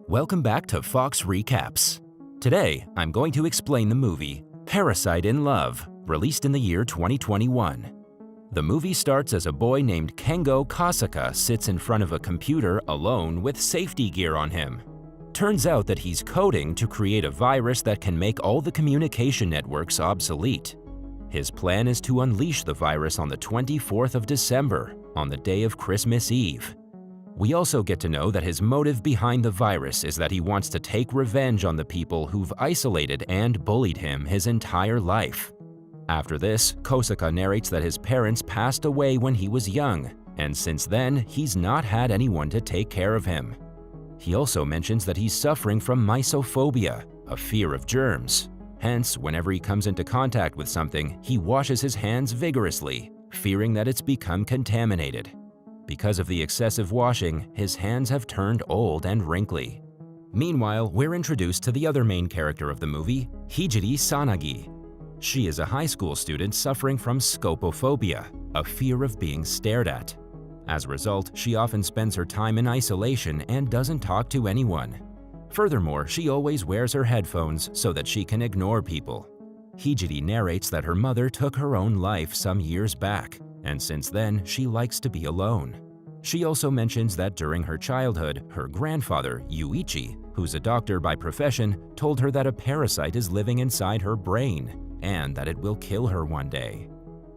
Welcome back to Fox Recaps. Today, I'm going to explain the movie Parasite in Love, released in the year 2021. The movie starts as a boy named Kengo Kosaka sits in front of a computer alone with safety gear on him. Turns out that he's coding to create a virus that can make all the communication networks obsolete. His plan is to unleash the virus on the 24th of December, on the day of Christmas Eve. We also get to know that his motive behind the virus is that he wants to take revenge on the people who've isolated and bullied him his entire life. After this, Kosaka narrates that his parents passed away when he was young, and since then, he's not had anyone to take care of him. He also mentions that he's suffering from mysophobia, a fear of germs. Hence, whenever he comes into contact with something, he washes his hands vigorously, fearing that it's become contaminated. Because of the excessive washing, his hands have turned old and wrinkly. Meanwhile, we're introduced to the other main character of the movie, Hijiri Sanagi. She is a high school student suffering from scopophobia, a fear of being stared at. As a result, she often spends her time in isolation and doesn't talk to anyone. Furthermore, she always wears her headphones so that she can ignore people. Hijiri narrates that her mother took her own life some years back, and since then, she likes to be alone. She also mentions that during her childhood, her grandfather, Yuichi, who's a doctor by profession, told her that a parasite is living inside her brain and that it will kill her one day.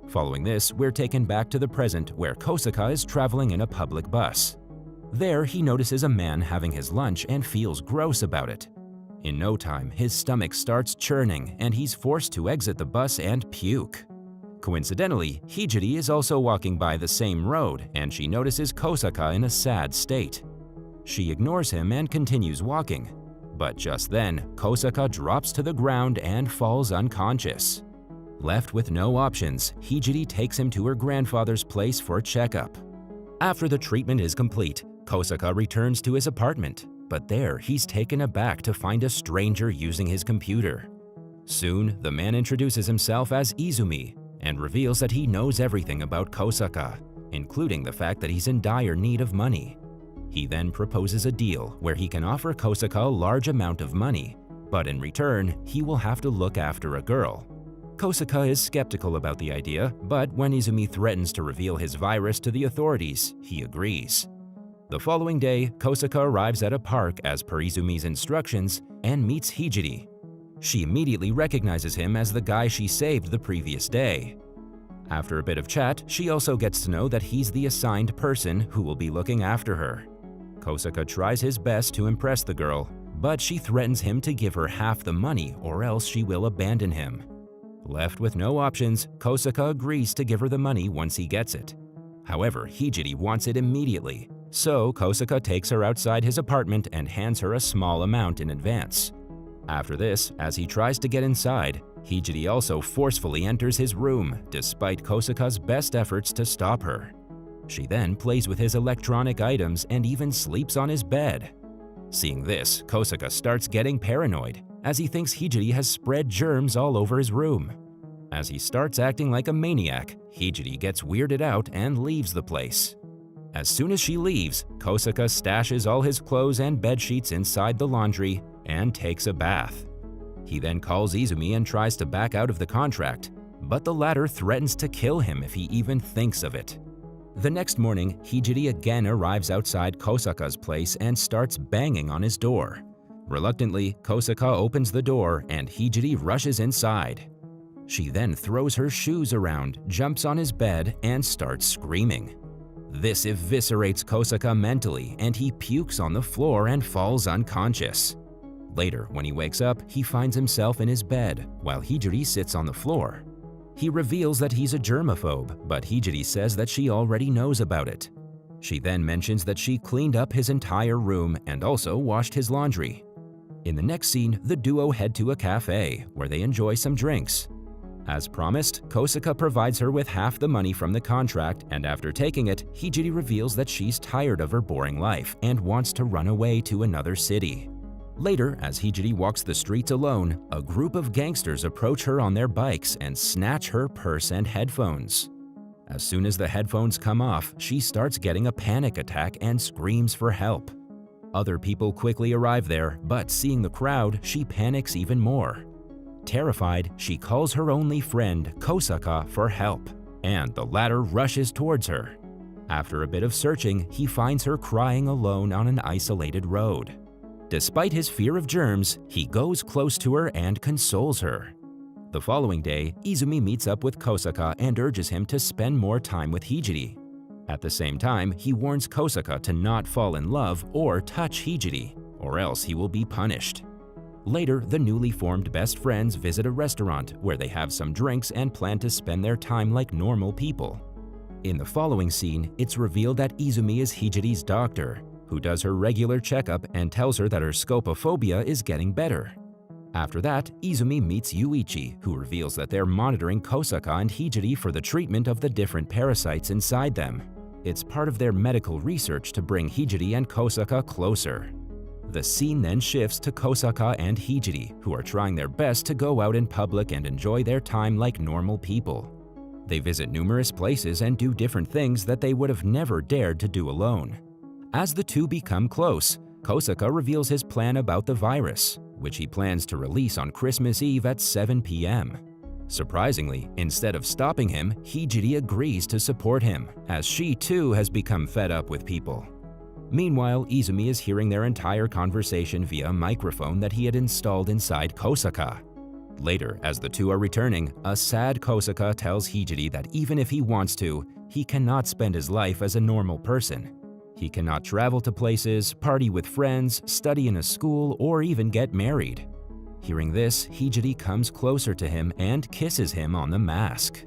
Following this, we're taken back to the present where Kosaka is traveling in a public bus. There, he notices a man having his lunch and feels gross about it. In no time, his stomach starts churning and he's forced to exit the bus and puke. Coincidentally, Hijiri is also walking by the same road and she notices Kosaka in a sad state. She ignores him and continues walking. But just then, Kosaka drops to the ground and falls unconscious. Left with no options, Hijiri takes him to her grandfather's place for a checkup. After the treatment is complete, Kosaka returns to his apartment, but there he's taken aback to find a stranger using his computer. Soon, the man introduces himself as Izumi and reveals that he knows everything about Kosaka, including the fact that he's in dire need of money. He then proposes a deal where he can offer Kosaka a large amount of money, but in return, he will have to look after a girl. Kosaka is skeptical about the idea, but when Izumi threatens to reveal his virus to the authorities, he agrees. The following day, Kosaka arrives at a park as per Izumi's instructions and meets Hijiri. She immediately recognizes him as the guy she saved the previous day. After a bit of chat, she also gets to know that he's the assigned person who will be looking after her. Kosaka tries his best to impress the girl, but she threatens him to give her half the money or else she will abandon him. Left with no options, Kosaka agrees to give her the money once he gets it. However, Hijiri wants it immediately, so Kosaka takes her outside his apartment and hands her a small amount in advance. After this, as he tries to get inside, Hijiri also forcefully enters his room, despite Kosaka's best efforts to stop her. She then plays with his electronic items and even sleeps on his bed. Seeing this, Kosaka starts getting paranoid, as he thinks Hijiri has spread germs all over his room. As he starts acting like a maniac, Hijiri gets weirded out and leaves the place. As soon as she leaves, Kosaka stashes all his clothes and bed sheets inside the laundry and takes a bath. He then calls Izumi and tries to back out of the contract, but the latter threatens to kill him if he even thinks of it. The next morning, Hijiri again arrives outside Kosaka's place and starts banging on his door. Reluctantly, Kosaka opens the door and Hijiri rushes inside. She then throws her shoes around, jumps on his bed, and starts screaming. This eviscerates Kosaka mentally and he pukes on the floor and falls unconscious. Later, when he wakes up, he finds himself in his bed, while Hijiri sits on the floor. He reveals that he's a germaphobe, but Hijiri says that she already knows about it. She then mentions that she cleaned up his entire room and also washed his laundry. In the next scene, the duo head to a cafe, where they enjoy some drinks. As promised, Kosaka provides her with half the money from the contract, and after taking it, Hijiri reveals that she's tired of her boring life and wants to run away to another city. Later, as Hijiri walks the streets alone, a group of gangsters approach her on their bikes and snatch her purse and headphones. As soon as the headphones come off, she starts getting a panic attack and screams for help. Other people quickly arrive there, but seeing the crowd, she panics even more. Terrified, she calls her only friend, Kosaka, for help, and the latter rushes towards her. After a bit of searching, he finds her crying alone on an isolated road. Despite his fear of germs, he goes close to her and consoles her. The following day, Izumi meets up with Kosaka and urges him to spend more time with Hijiri. At the same time, he warns Kosaka to not fall in love or touch Hijiri, or else he will be punished. Later, the newly formed best friends visit a restaurant where they have some drinks and plan to spend their time like normal people. In the following scene, it's revealed that Izumi is Hijiri's doctor, who does her regular checkup and tells her that her scopophobia is getting better. After that, Izumi meets Yuichi, who reveals that they're monitoring Kosaka and Hijiri for the treatment of the different parasites inside them. It's part of their medical research to bring Hijiri and Kosaka closer. The scene then shifts to Kosaka and Hijiri, who are trying their best to go out in public and enjoy their time like normal people. They visit numerous places and do different things that they would have never dared to do alone. As the two become close, Kosaka reveals his plan about the virus, which he plans to release on Christmas Eve at 7 p.m. Surprisingly, instead of stopping him, Hijiri agrees to support him, as she too has become fed up with people. Meanwhile, Izumi is hearing their entire conversation via a microphone that he had installed inside Kosaka. Later, as the two are returning, a sad Kosaka tells Hijiri that even if he wants to, he cannot spend his life as a normal person. He cannot travel to places, party with friends, study in a school, or even get married. Hearing this, Hijiri comes closer to him and kisses him on the mask.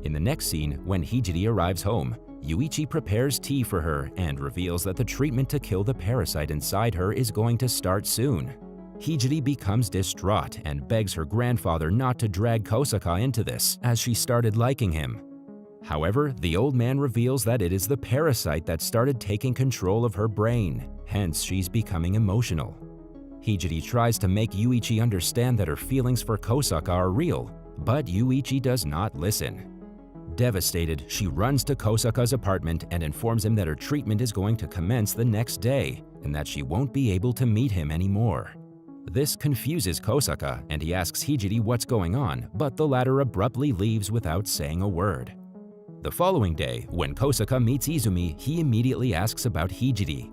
In the next scene, when Hijiri arrives home, Yuichi prepares tea for her and reveals that the treatment to kill the parasite inside her is going to start soon. Hijiri becomes distraught and begs her grandfather not to drag Kosaka into this, as she started liking him. However, the old man reveals that it is the parasite that started taking control of her brain, hence she's becoming emotional. Hijiri tries to make Yuichi understand that her feelings for Kosaka are real, but Yuichi does not listen. Devastated, she runs to Kosaka's apartment and informs him that her treatment is going to commence the next day and that she won't be able to meet him anymore. This confuses Kosaka and he asks Hijiri what's going on, but the latter abruptly leaves without saying a word. The following day, when Kosaka meets Izumi, he immediately asks about Hijiri.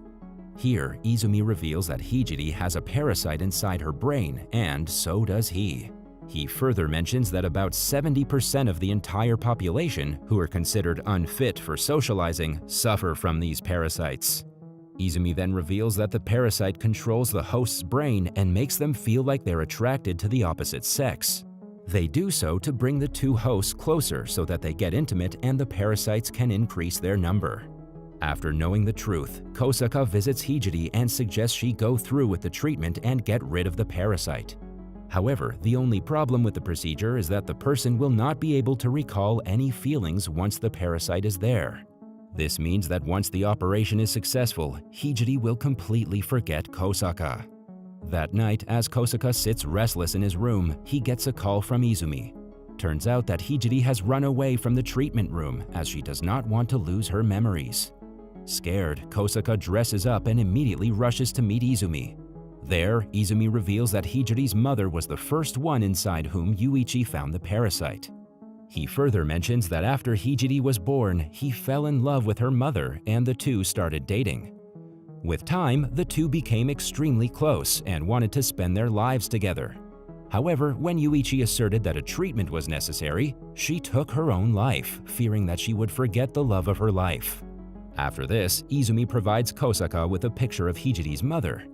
Here, Izumi reveals that Hijiri has a parasite inside her brain, and so does he. He further mentions that about 70% of the entire population, who are considered unfit for socializing, suffer from these parasites. Izumi then reveals that the parasite controls the host's brain and makes them feel like they're attracted to the opposite sex. They do so to bring the two hosts closer so that they get intimate and the parasites can increase their number. After knowing the truth, Kosaka visits Hijiri and suggests she go through with the treatment and get rid of the parasite. However, the only problem with the procedure is that the person will not be able to recall any feelings once the parasite is there. This means that once the operation is successful, Hijiri will completely forget Kosaka. That night, as Kosaka sits restless in his room, he gets a call from Izumi. Turns out that Hijiri has run away from the treatment room as she does not want to lose her memories. Scared, Kosaka dresses up and immediately rushes to meet Izumi. There, Izumi reveals that Hijiri's mother was the first one inside whom Yuichi found the parasite. He further mentions that after Hijiri was born, he fell in love with her mother and the two started dating. With time, the two became extremely close and wanted to spend their lives together. However, when Yuichi asserted that a treatment was necessary, she took her own life, fearing that she would forget the love of her life. After this, Izumi provides Kosaka with a picture of Hijiri's mother.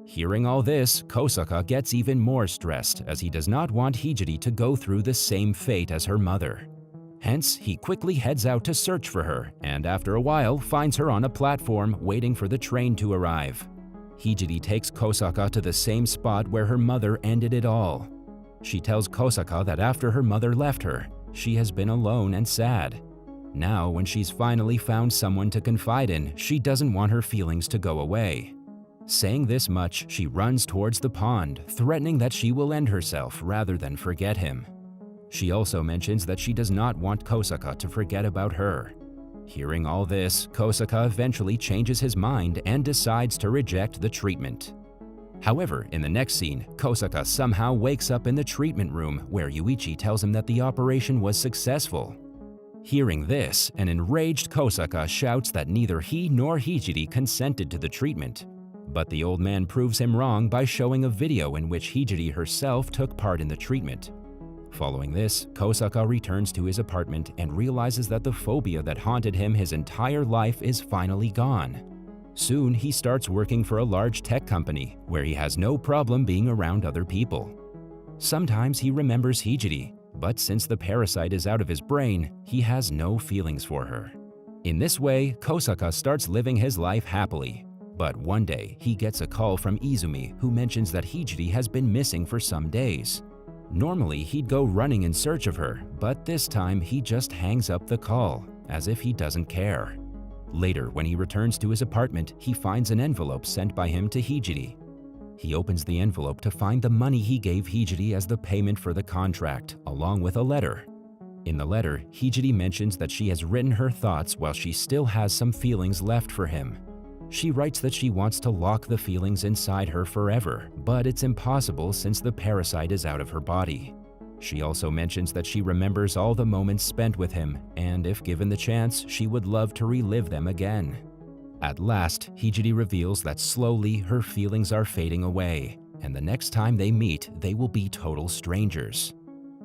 Hearing all this, Kosaka gets even more stressed as he does not want Hijiri to go through the same fate as her mother. Hence, he quickly heads out to search for her and after a while finds her on a platform waiting for the train to arrive. Hijiri takes Kosaka to the same spot where her mother ended it all. She tells Kosaka that after her mother left her, she has been alone and sad. Now, when she's finally found someone to confide in, she doesn't want her feelings to go away. Saying this much, she runs towards the pond, threatening that she will end herself rather than forget him. She also mentions that she does not want Kosaka to forget about her. Hearing all this, Kosaka eventually changes his mind and decides to reject the treatment. However, in the next scene, Kosaka somehow wakes up in the treatment room where Yuichi tells him that the operation was successful. Hearing this, an enraged Kosaka shouts that neither he nor Hijiri consented to the treatment. But the old man proves him wrong by showing a video in which Hijiri herself took part in the treatment. Following this, Kosaka returns to his apartment and realizes that the phobia that haunted him his entire life is finally gone. Soon, he starts working for a large tech company where he has no problem being around other people. Sometimes he remembers Hijiri, but since the parasite is out of his brain, he has no feelings for her. In this way, Kosaka starts living his life happily. But one day, he gets a call from Izumi who mentions that Hijiri has been missing for some days. Normally, he'd go running in search of her, but this time he just hangs up the call, as if he doesn't care. Later, when he returns to his apartment, he finds an envelope sent by him to Hijiri. He opens the envelope to find the money he gave Hijiri as the payment for the contract, along with a letter. In the letter, Hijiri mentions that she has written her thoughts while she still has some feelings left for him. She writes that she wants to lock the feelings inside her forever, but it's impossible since the parasite is out of her body. She also mentions that she remembers all the moments spent with him, and if given the chance, she would love to relive them again. At last, Hijiri reveals that slowly her feelings are fading away, and the next time they meet, they will be total strangers.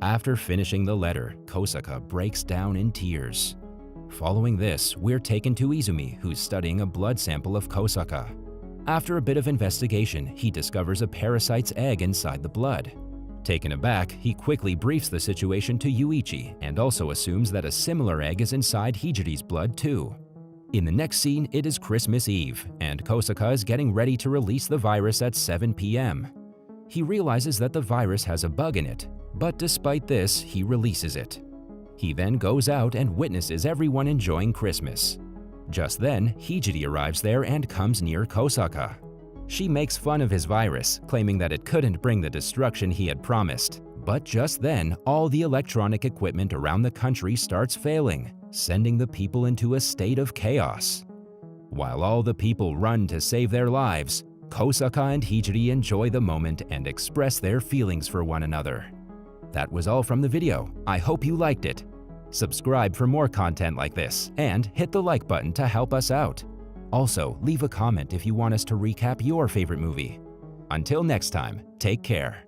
After finishing the letter, Kosaka breaks down in tears. Following this, we're taken to Izumi, who's studying a blood sample of Kosaka. After a bit of investigation, he discovers a parasite's egg inside the blood. Taken aback, he quickly briefs the situation to Yuichi and also assumes that a similar egg is inside Hijiri's blood too. In the next scene, it is Christmas Eve, and Kosaka is getting ready to release the virus at 7 p.m. He realizes that the virus has a bug in it, but despite this, he releases it. He then goes out and witnesses everyone enjoying Christmas. Just then, Hijiri arrives there and comes near Kosaka. She makes fun of his virus, claiming that it couldn't bring the destruction he had promised. But just then, all the electronic equipment around the country starts failing, sending the people into a state of chaos. While all the people run to save their lives, Kosaka and Hijiri enjoy the moment and express their feelings for one another. That was all from the video. I hope you liked it. Subscribe for more content like this and hit the like button to help us out. Also, leave a comment if you want us to recap your favorite movie. Until next time, take care.